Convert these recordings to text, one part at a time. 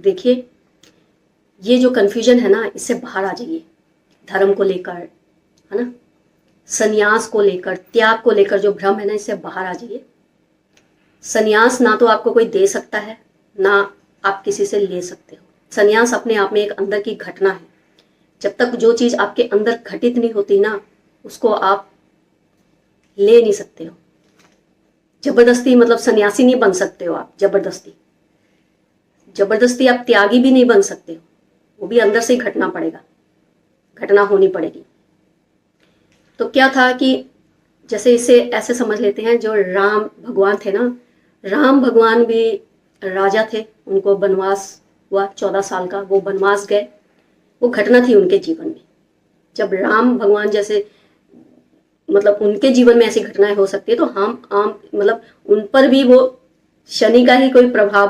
देखिए ये जो कन्फ्यूजन है ना, इससे बाहर आ जाइए। धर्म को लेकर, है ना, संन्यास को लेकर, त्याग को लेकर जो भ्रम है ना, इससे बाहर आ जाइए। संन्यास ना तो आपको कोई दे सकता है, ना आप किसी से ले सकते हो। संन्यास अपने आप में एक अंदर की घटना है। जब तक जो चीज आपके अंदर घटित नहीं होती ना, उसको आप ले नहीं सकते हो। जबरदस्ती मतलब सन्यासी नहीं बन सकते हो आप, जबरदस्ती जबरदस्ती आप त्यागी भी नहीं बन सकते हो। वो भी अंदर से ही घटना पड़ेगा, घटना होनी पड़ेगी। तो क्या था कि जैसे इसे ऐसे समझ लेते हैं, जो राम भगवान थे ना, राम भगवान भी राजा थे, उनको वनवास हुआ 14 साल का, वो वनवास गए। वो घटना थी उनके जीवन में। जब राम भगवान जैसे मतलब उनके जीवन में ऐसी घटनाएं हो सकती है, तो हम आम मतलब उन पर भी वो शनि का ही कोई प्रभाव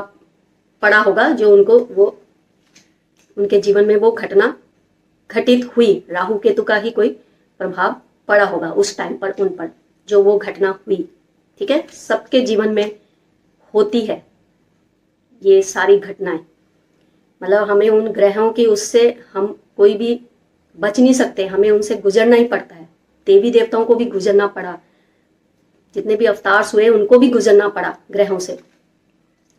पड़ा होगा, जो उनको वो उनके जीवन में वो घटना घटित हुई। राहु केतु का ही कोई प्रभाव पड़ा होगा उस टाइम पर उन पर, जो वो घटना हुई। ठीक है, सबके जीवन में होती है ये सारी घटनाएं। मतलब हमें उन ग्रहों की, उससे हम कोई भी बच नहीं सकते, हमें उनसे गुजरना ही पड़ता है। देवी देवताओं को भी गुजरना पड़ा, जितने भी अवतार हुए उनको भी गुजरना पड़ा ग्रहों से।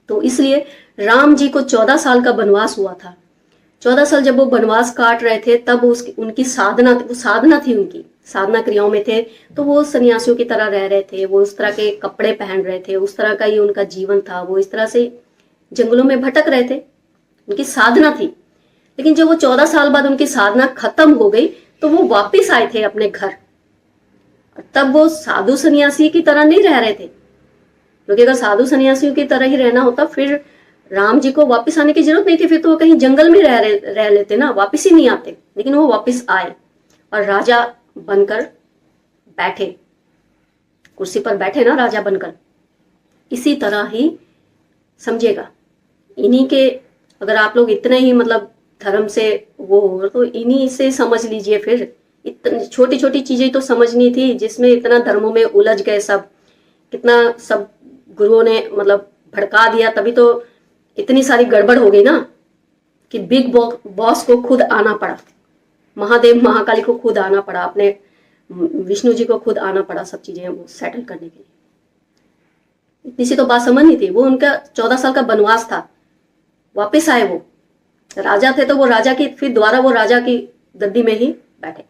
तो इसलिए राम जी को 14 साल का वनवास हुआ था। 14 साल जब वो वनवास काट रहे थे, तब उनकी साधना, वो साधना थी, उनकी साधना क्रियाओं में थे। तो वो सन्यासियों की तरह रह रहे थे, वो उस तरह के कपड़े पहन रहे थे, उस तरह का ही उनका जीवन था। वो इस तरह से जंगलों में भटक रहे थे, उनकी साधना थी। लेकिन जब वो 14 साल बाद उनकी साधना खत्म हो गई, तो वो वापिस आए थे अपने घर। तब वो साधु सन्यासी की तरह नहीं रह रहे थे, क्योंकि अगर साधु सन्यासियों की तरह ही रहना होता, फिर राम जी को वापस आने की जरूरत नहीं थी। फिर तो वो कहीं जंगल में रह लेते ना, वापस ही नहीं आते। लेकिन वो वापस आए और राजा बनकर बैठे, कुर्सी पर बैठे ना राजा बनकर। इसी तरह ही समझिएगा, इन्हीं के, अगर आप लोग इतने ही मतलब धर्म से वो हो, तो इन्हीं से समझ लीजिए। फिर इतनी छोटी छोटी चीजें तो समझनी थी, जिसमें इतना धर्मों में उलझ गए सब, कितना सब गुरुओं ने मतलब भड़का दिया। तभी तो इतनी सारी गड़बड़ हो गई ना, कि बिग बॉस को खुद आना पड़ा, महादेव महाकाली को खुद आना पड़ा, अपने विष्णु जी को खुद आना पड़ा सब चीजें वो सेटल करने के लिए। इतनी सी तो बात समझ नहीं थी। वो उनका 14 साल का वनवास था, वापिस आए। वो राजा थे, तो वो राजा की फिर दोबारा वो राजा की गद्दी में ही बैठे।